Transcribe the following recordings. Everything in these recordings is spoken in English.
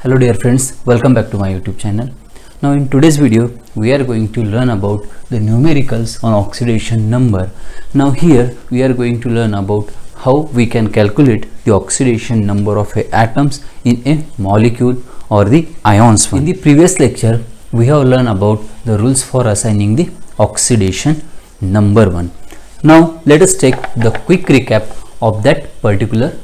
Hello dear friends, welcome back to my YouTube channel. Now in today's video we are going to learn about the numericals on oxidation number. Now here we are going to learn about how we can calculate the oxidation number of atoms in a molecule or the ions one. In the previous lecture we have learned about the rules for assigning the oxidation number one. Now let us take the quick recap of that particular.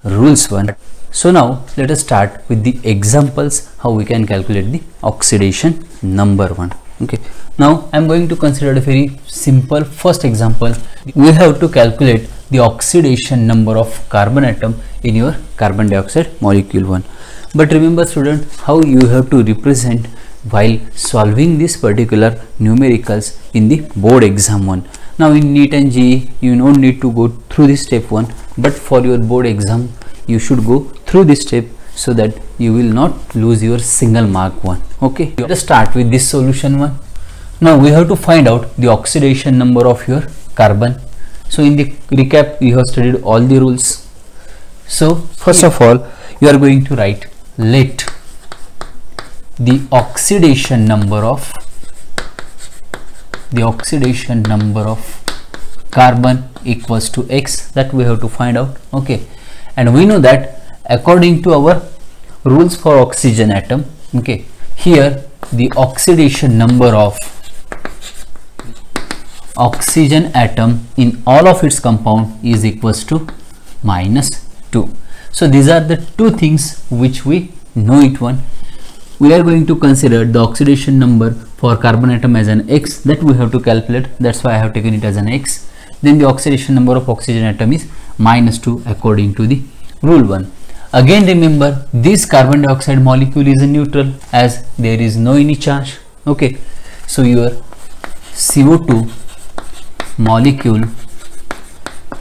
Rules 1. So now let us start with the examples how we can calculate the oxidation number 1. Okay, now I am going to consider a very simple first example. We have to calculate the oxidation number of carbon atom in your carbon dioxide molecule 1. But remember student, how you have to represent while solving this particular numericals in the board exam 1. Now in NEET and JEE you don't need to go through this step 1, but for your board exam you should go through this step so that you will not lose your single mark 1. Okay, let us start with this solution 1. Now we have to find out the oxidation number of your carbon. So in the recap you have studied all the rules. So first of all you are going to write, let the oxidation number of carbon equals to X. That we have to find out. Okay, and we know that according to our rules for oxygen atom, okay, here the oxidation number of oxygen atom in all of its compound is equals to -2. So these are the two things which we know it one. We are going to consider the oxidation number for carbon atom as an X, that we have to calculate. That's why I have taken it as an X. Then the oxidation number of oxygen atom is -2 according to the rule 1. Again remember, this carbon dioxide molecule is a neutral as there is no any charge. Okay, so your CO2 molecule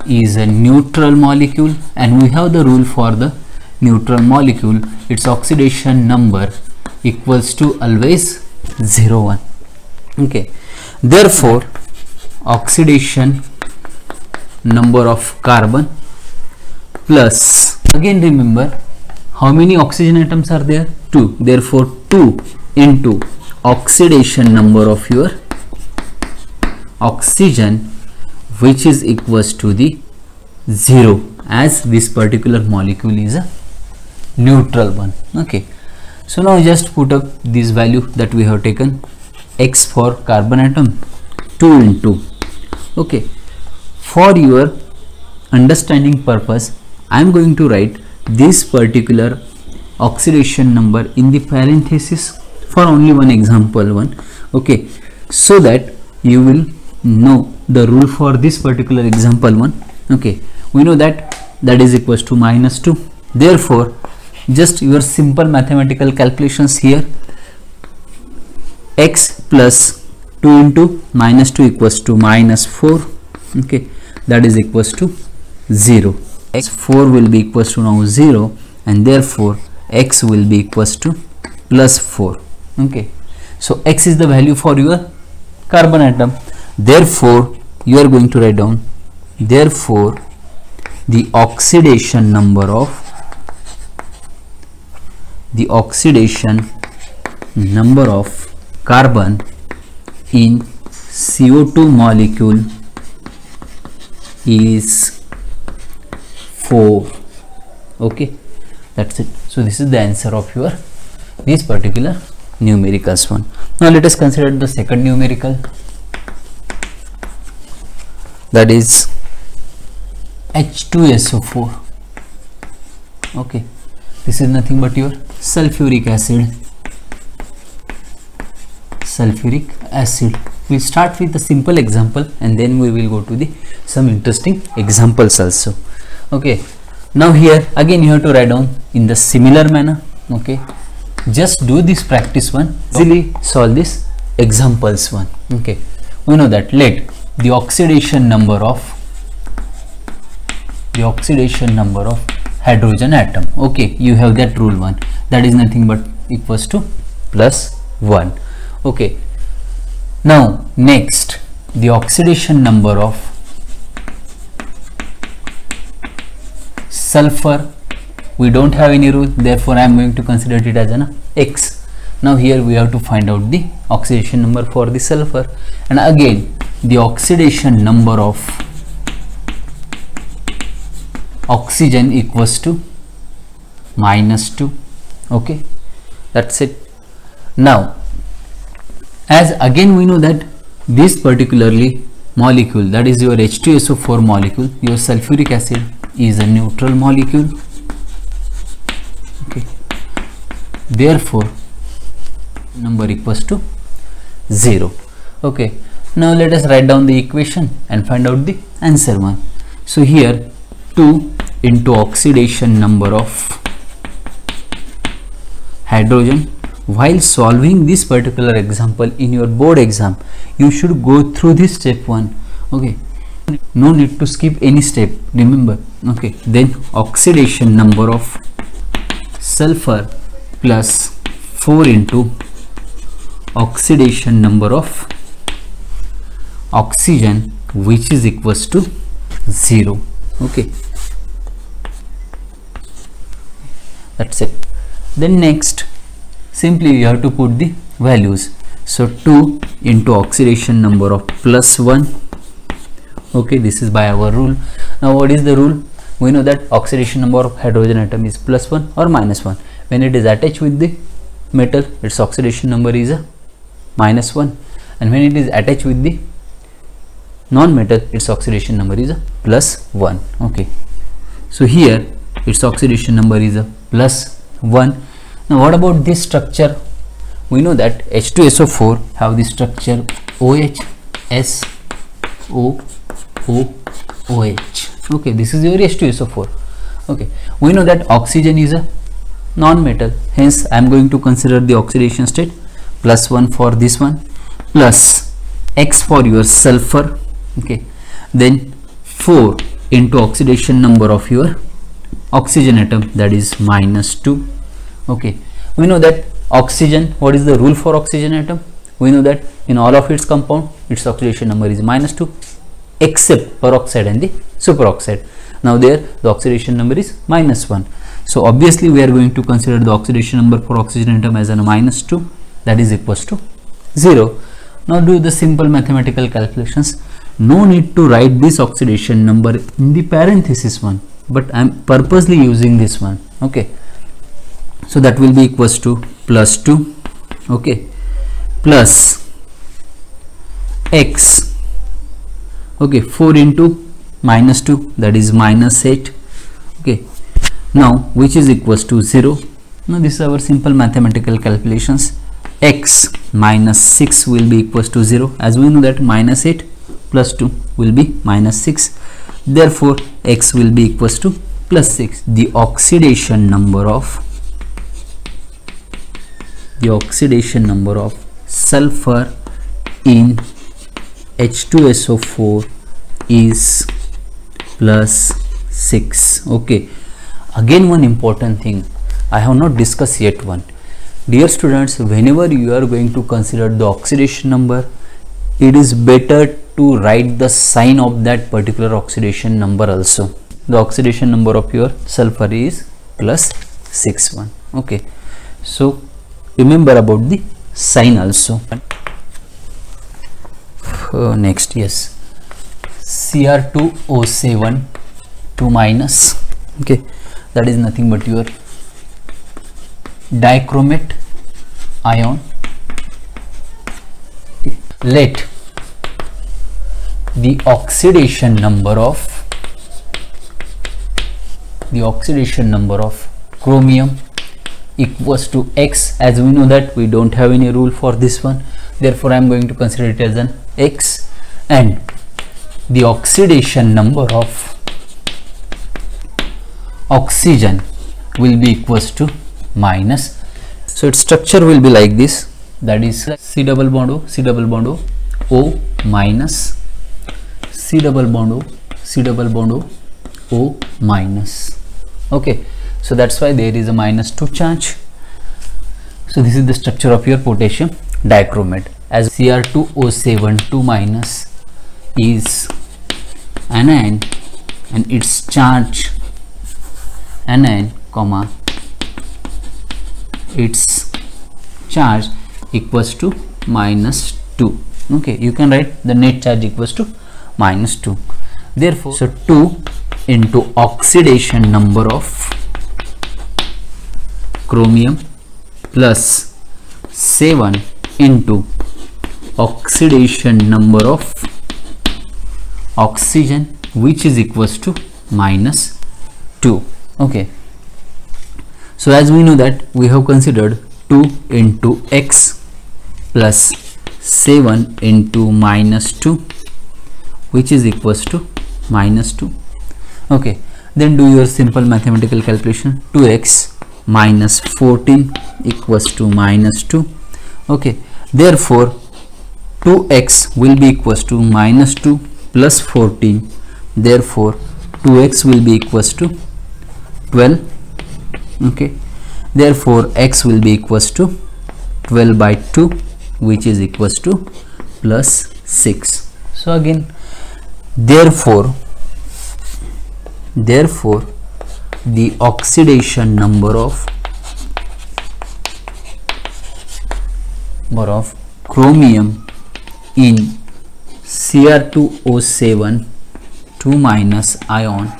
is a neutral molecule, and we have the rule for the neutral molecule, its oxidation number equals to always 0, 1. Okay, therefore oxidation number of carbon plus, again remember how many oxygen atoms are there? 2. Therefore 2 into oxidation number of your oxygen, which is equals to the 0, as this particular molecule is a neutral one. Okay, so now just put up this value that we have taken, X for carbon atom, 2 into. Okay, for your understanding purpose I am going to write this particular oxidation number in the parenthesis for only one example one, okay, so that you will know the rule for this particular example one. Okay, we know that is equals to minus 2. Therefore, just your simple mathematical calculations here, x plus 2 into minus 2 equals to minus 4. Okay, that is equals to 0. X4 will be equals to now 0, and therefore x will be equals to plus 4. Okay, so x is the value for your carbon atom. Therefore, you are going to write down, therefore the oxidation number of carbon in CO2 molecule is 4. Okay, that's it. So this is the answer of your this particular numericals one. Now let us consider the second numerical, that is H2SO4. Okay, this is nothing but your sulfuric acid. We'll start with a simple example and then we will go to some interesting examples also. Okay, now here again you have to write down in the similar manner. Okay, just do this practice one, easily solve this examples one. Okay, we know that let the oxidation number of hydrogen atom. Okay, you have that rule one, that is nothing but equals to plus 1. Okay, now next the oxidation number of sulfur, we don't have any rule, therefore I am going to consider it as an x. Now here we have to find out the oxidation number for the sulfur, and again the oxidation number of oxygen equals to minus 2. Okay, that's it. Now as again we know that this particularly molecule, that is your H2SO4 molecule, your sulfuric acid is a neutral molecule. Okay, therefore number equals to 0. Okay, now let us write down the equation and find out the answer one. So here 2 into oxidation number of hydrogen. While solving this particular example in your board exam, you should go through this step one. Okay, no need to skip any step, remember. Okay, then oxidation number of sulfur plus 4 into oxidation number of oxygen, which is equals to 0. Okay, that's it. Then next, simply you have to put the values. So 2 into oxidation number of plus 1. Okay, this is by our rule. Now what is the rule? We know that oxidation number of hydrogen atom is plus 1 or minus 1. When it is attached with the metal, its oxidation number is a minus 1, and when it is attached with the non-metal, its oxidation number is a plus 1. Okay, so here its oxidation number is a plus 1. Now what about this structure? We know that H2SO4 have the structure OH, SO, OH. Okay, this is your H2SO4. Okay, we know that oxygen is a non-metal, hence I am going to consider the oxidation state plus 1 for this one, plus X for your sulfur. Okay, then 4 into oxidation number of your oxygen atom, that is minus 2. Okay, we know that oxygen, what is the rule for oxygen atom? We know that in all of its compound, its oxidation number is minus 2 except peroxide and the superoxide. Now there the oxidation number is minus 1. So obviously we are going to consider the oxidation number for oxygen atom as a minus 2, that is equals to 0. Now do the simple mathematical calculations. No need to write this oxidation number in the parenthesis one, but I am purposely using this one. Okay, so that will be equals to plus 2. Okay, plus X. Okay, 4 into minus 2, that is minus 8. Okay, now which is equals to 0. Now this is our simple mathematical calculations. X minus 6 will be equals to 0, as we know that minus 8 plus 2 will be minus 6. Therefore X will be equals to plus 6. The oxidation number of sulfur in H2SO4 is plus 6. Okay, again one important thing I have not discussed yet. One, dear students, whenever you are going to consider the oxidation number, it is better to write the sign of that particular oxidation number also. The oxidation number of your sulfur is plus 6. Okay, so remember about the sign also. Next, yes, Cr2O7 2 minus, okay, that is nothing but your dichromate ion. Let the oxidation number of chromium equals to X. As we know that we don't have any rule for this one, therefore I am going to consider it as an X, and the oxidation number of oxygen will be equals to minus. So its structure will be like this, that is C double bond O, C double bond O, O minus, C double bond O, C double bond O, O minus. Okay, so that's why there is a minus 2 charge. So this is the structure of your potassium dichromate, as Cr2O7 2 minus is anion and its charge anion comma its charge equals to minus 2. Okay, you can write the net charge equals to minus 2. Therefore, so 2 into oxidation number of chromium plus 7 into oxidation number of oxygen, which is equals to minus 2. Okay, so as we know that we have considered 2 into X plus 7 into minus 2, which is equals to minus 2. Okay, then do your simple mathematical calculation. 2x minus 14 equals to minus 2. Okay, therefore 2x will be equals to minus 2 plus 14. Therefore 2x will be equals to 12. Okay, therefore x will be equals to 12 by 2, which is equals to plus 6. So again, therefore the oxidation number of chromium in Cr2O7 2 minus ion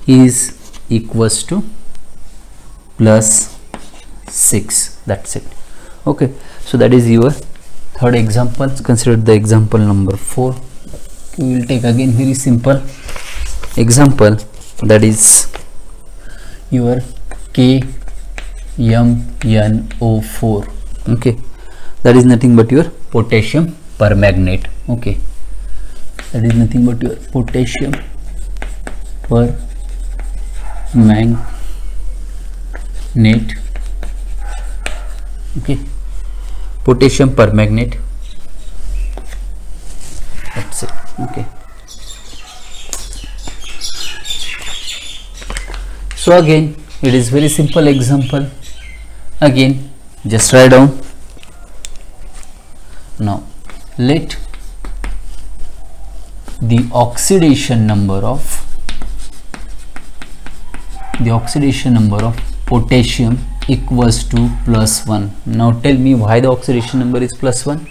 is equals to plus 6. That's it. Okay, so that is your third example. Consider the example number 4. We will take again very simple example, that is your KMnO4. Okay, that is nothing but your potassium permanganate. Okay, that is nothing but your potassium permanganate. Okay, potassium permanganate. That's it. Okay, so again it is very simple example. Again just write down. Now let the oxidation number of potassium equals to plus 1. Now tell me why the oxidation number is plus 1.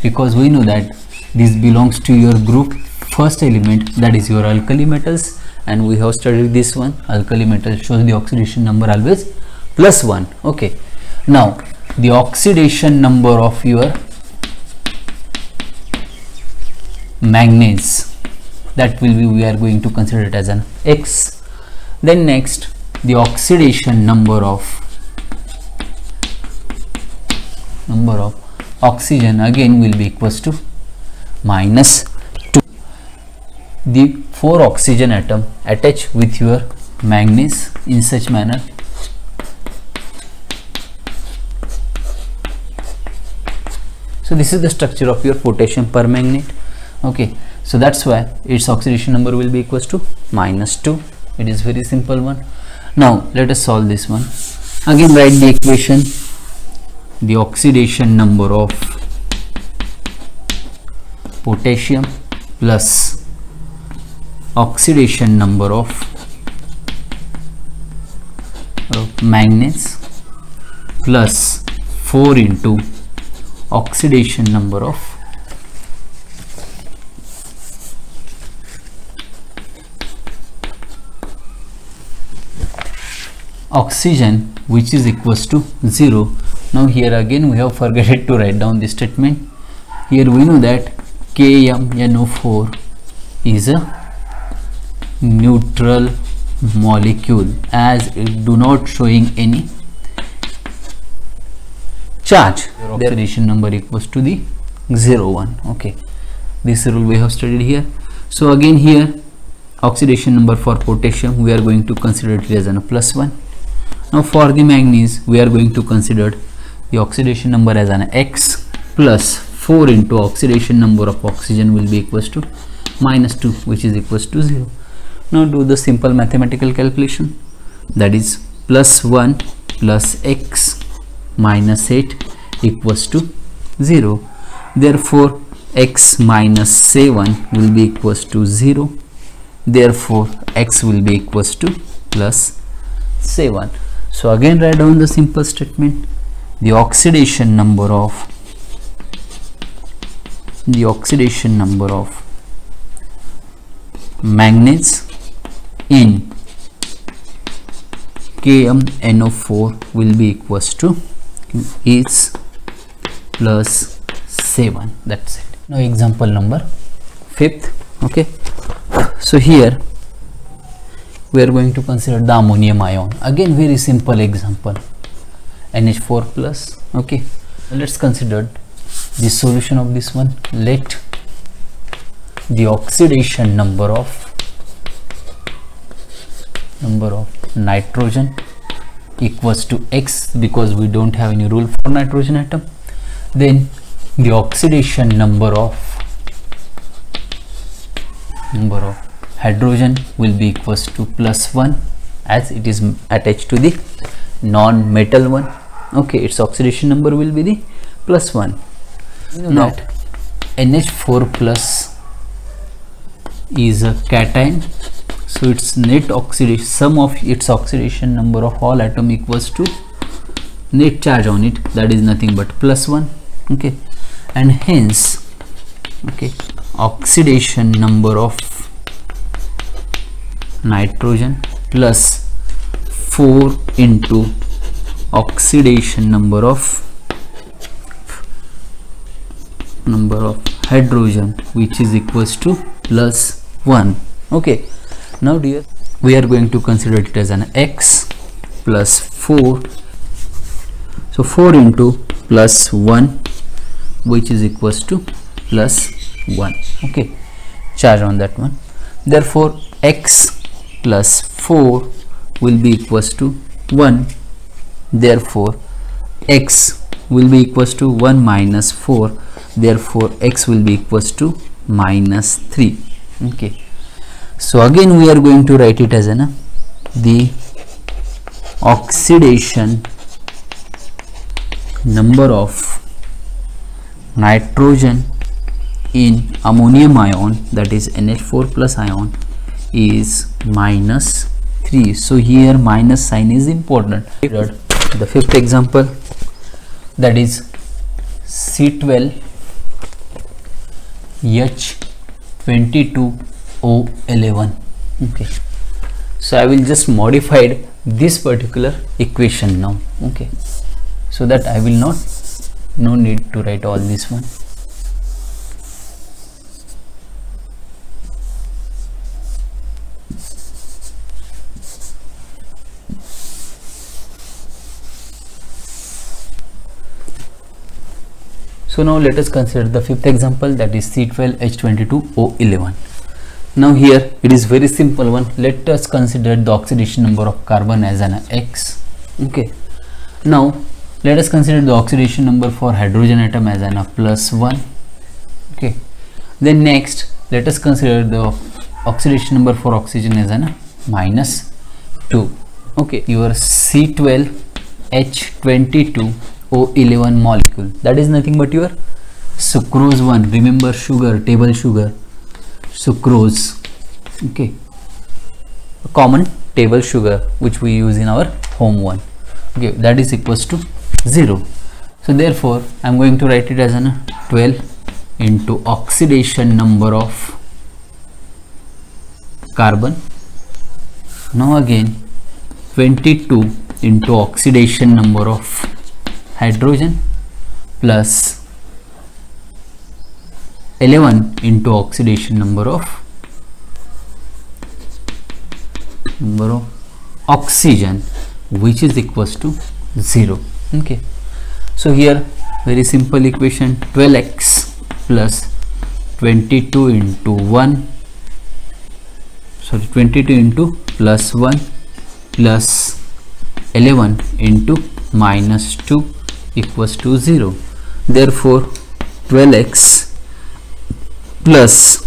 Because we know that this belongs to your group first element, that is your alkali metals, and we have studied this one. Alkali metal shows the oxidation number always plus 1. Okay, now the oxidation number of your manganese, that will be, we are going to consider it as an X. Then next, the oxidation number of oxygen again will be equals to minus the 4 oxygen atom attach with your manganese in such manner so this is the structure of your potassium permanganate. Okay, so that's why its oxidation number will be equals to -2. It is very simple one. Now let us solve this one. Again write the equation. The oxidation number of potassium plus oxidation number of manganese plus 4 into oxidation number of oxygen, which is equals to 0. Now here again we have forgotten to write down this statement. Here we know that KMNO4 is a neutral molecule as it do not showing any charge. The oxidation number equals to the 0, 1. Okay, this rule we have studied here. So again here oxidation number for potassium we are going to consider it as a +1. Now for the manganese we are going to consider the oxidation number as an X plus 4 into oxidation number of oxygen will be equals to -2, which is equals to 0. Now do the simple mathematical calculation, that is +1 plus X minus 8 equals to 0. Therefore X minus 7 will be equals to 0. Therefore X will be equals to +7. So again write down the simple statement. The oxidation number of manganese in KMNO4 will be equals to is +7. That's it. Now example number 5th. Okay, so here we are going to consider the ammonium ion. Again very simple example, NH4 plus. Okay, let's consider the solution of this one. Let the oxidation number of nitrogen equals to X, because we don't have any rule for nitrogen atom. Then the oxidation number of hydrogen will be equals to +1 as it is attached to the non-metal one. Okay, its oxidation number will be the +1. Now NH4 plus is a cation, so its net oxidation, sum of its oxidation number of all atom equals to net charge on it, that is nothing but +1. Okay, and hence okay, oxidation number of nitrogen plus 4 into oxidation number of hydrogen, which is equals to +1. Okay, now dear, we are going to consider it as an X plus 4. So 4 into +1, which is equals to +1. Okay, charge on that one. Therefore X plus 4 will be equals to 1. Therefore X will be equals to 1 minus 4. Therefore X will be equals to -3. Okay, so again we are going to write it as the oxidation number of nitrogen in ammonium ion, that is NH4 plus ion, is -3. So here minus sign is important. The 5th example, that is C12H22O11. Okay, so I will just modify this particular equation now. Okay, so that I will no need to write all this one. So now let us consider the 5th example, that is C12H22O11. Now here it is very simple one. Let us consider the oxidation number of carbon as an X. Okay. Now let us consider the oxidation number for hydrogen atom as an +1. Okay. Then next let us consider the oxidation number for oxygen as an -2. Okay. Your C12H22O11 molecule, that is nothing but your sucrose one. Remember sugar, table sugar, sucrose. Okay, a common table sugar which we use in our home one. Okay, that is equals to 0. So therefore I am going to write it as an 12 into oxidation number of carbon. Now again 22 into oxidation number of hydrogen plus 11 into oxidation number of oxygen, which is equals to 0. Okay, so here very simple equation, 12x plus 22 into 1, sorry 22 into plus 1 plus 11 into -2 equals to 0. Therefore 12x plus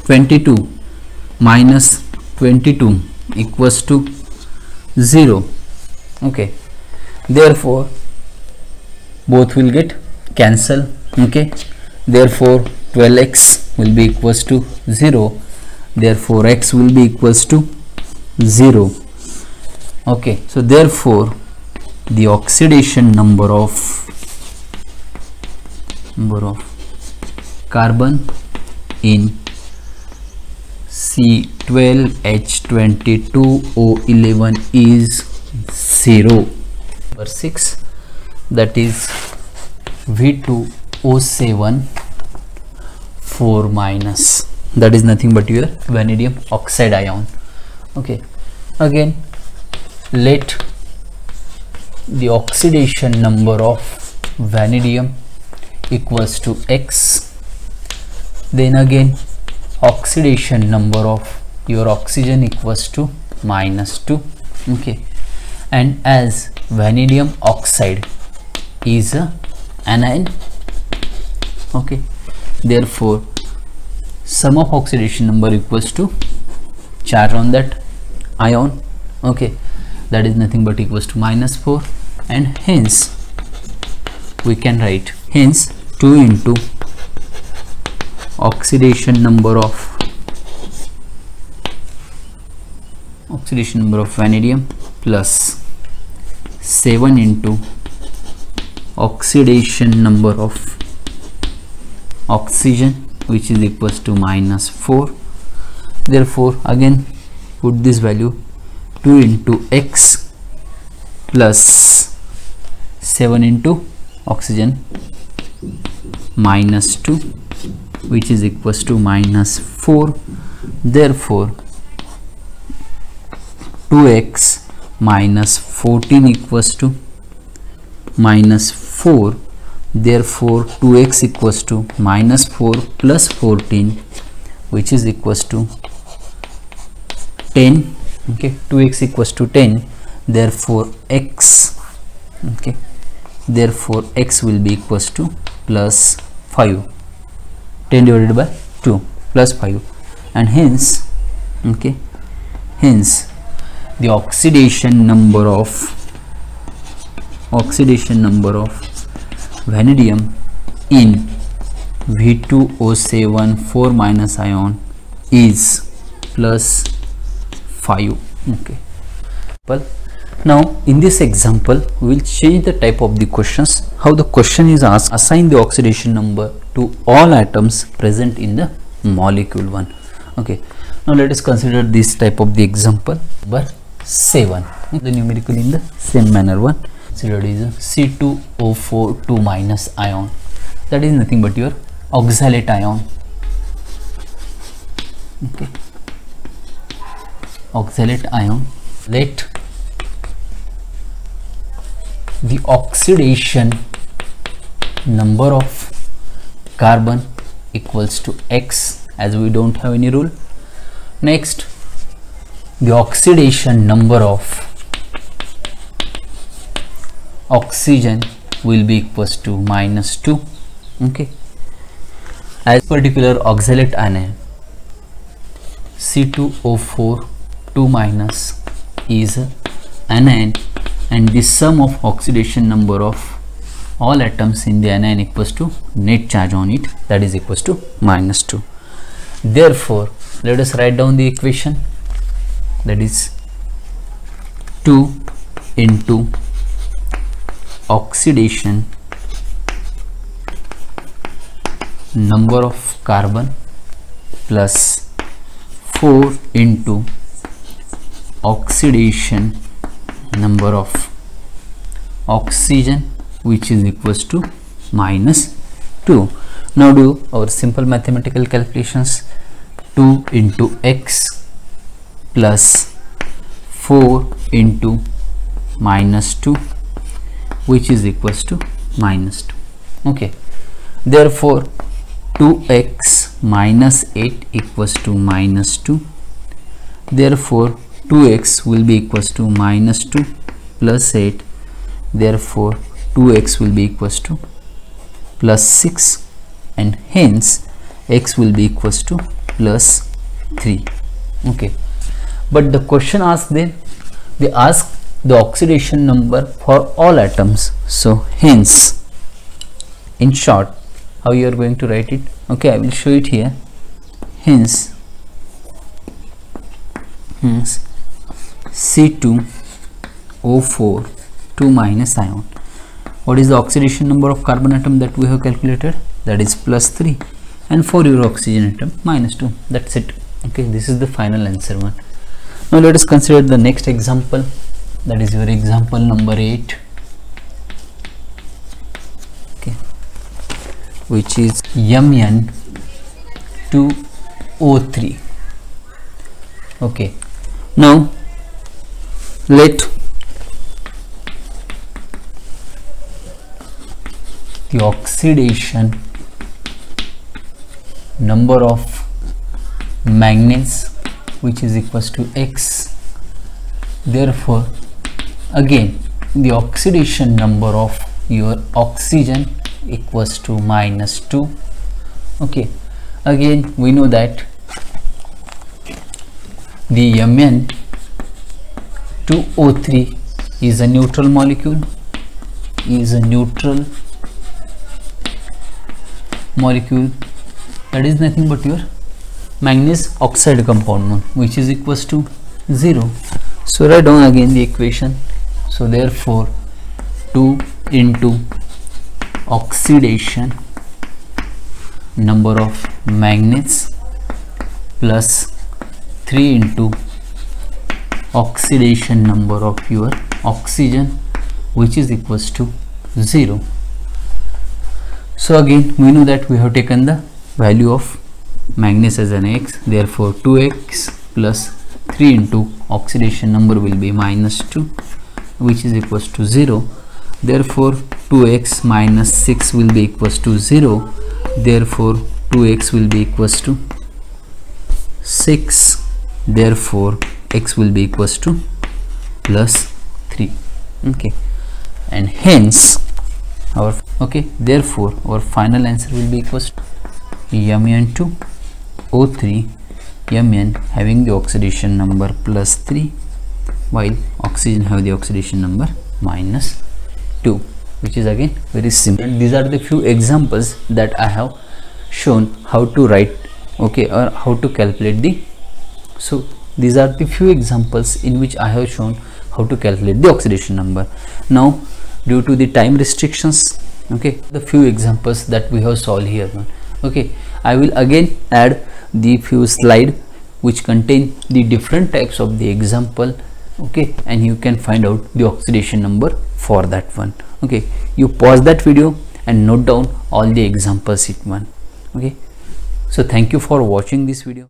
22 minus 22 equals to 0. Okay, therefore both will get cancel. Okay, therefore 12x will be equals to 0, therefore x will be equals to 0. Okay, so therefore the oxidation number of carbon in C12H22O11 is 0. Number 6, that is V2O7 4 minus, that is nothing but your vanadium oxide ion. Okay, again let the oxidation number of vanadium equals to X, then again oxidation number of your oxygen equals to -2. Okay, and as vanadium oxide is a anion, okay, therefore sum of oxidation number equals to charge on that ion. Okay, that is nothing but equals to -4, and hence we can write, hence 2 into oxidation number of vanadium plus 7 into oxidation number of oxygen, which is equals to -4. Therefore again put this value, 2 into x plus 7 into oxygen -2, which is equals to -4. Therefore 2x minus 14 equals to -4. Therefore 2x equals to -4 plus 14, which is equals to 10. Okay, 2x equals to 10. Therefore x, okay, therefore x will be equals to plus 5. 10 divided by 2 plus 5, and hence, okay, hence the oxidation number of vanadium in V2O7 4 minus ion is plus 5. Okay, well, now in this example we will change the type of the questions. How the question is asked, assign the oxidation number to all atoms present in the molecule 1. Okay, now let us consider this type of the example number 7. The numerical in the same manner one. So that is C2O4 2 minus ion, that is nothing but your oxalate ion. Okay, oxalate ion. Let the oxidation number of carbon equals to X as we don't have any rule. Next, the oxidation number of oxygen will be equals to -2. Okay, as particular oxalate anion C2O4 2- is anion, and the sum of oxidation number of all atoms in the anion equals to net charge on it, that is equals to -2. Therefore, let us write down the equation, that is 2 into oxidation number of carbon plus 4 into oxidation number of oxygen, which is equals to -2. Now do our simple mathematical calculations. 2 into x plus 4 into -2, which is equals to -2. Okay, therefore 2x minus 8 equals to -2. Therefore 2x will be equals to -2 plus 8. Therefore 2x will be equals to plus 6, and hence x will be equals to plus 3. Okay, but the question asked, then they ask the oxidation number for all atoms. So hence, in short, how you are going to write it? Okay, I will show it here. Hence C2O4 2- ion. What is the oxidation number of carbon atom that we have calculated? That is plus 3, and for your oxygen atom -2. That's it. Okay, this is the final answer one. Now let us consider the next example, that is your example number 8. Okay, which is Mn2O3. Okay, now let the oxidation number of manganese, which is equals to x. Therefore again the oxidation number of your oxygen equals to -2. Okay, again we know that the Mn2O3 is a neutral molecule, that is nothing but your manganese oxide compound, which is equals to 0. So write down again the equation. So therefore 2 into oxidation number of manganese plus 3 into oxidation number of your oxygen, which is equals to 0. So again we know that we have taken the value of manganese as an x. Therefore 2x plus 3 into oxidation number will be -2, which is equals to 0. Therefore 2x minus 6 will be equals to 0. Therefore 2x will be equals to 6. Therefore x will be equals to plus 3. Okay, and hence our therefore our final answer will be equals to Mn2O3, Mn having the oxidation number plus 3, while oxygen have the oxidation number -2, which is again very simple. And these are the few examples that I have shown how to write, okay, or how to calculate the. So these are the few examples in which I have shown how to calculate the oxidation number. Now due to the time restrictions, okay, the few examples that we have solved here, okay, I will again add the few slide which contain the different types of the example, okay, and you can find out the oxidation number for that one. Okay, you pause that video and note down all the examples in one. Okay, so thank you for watching this video.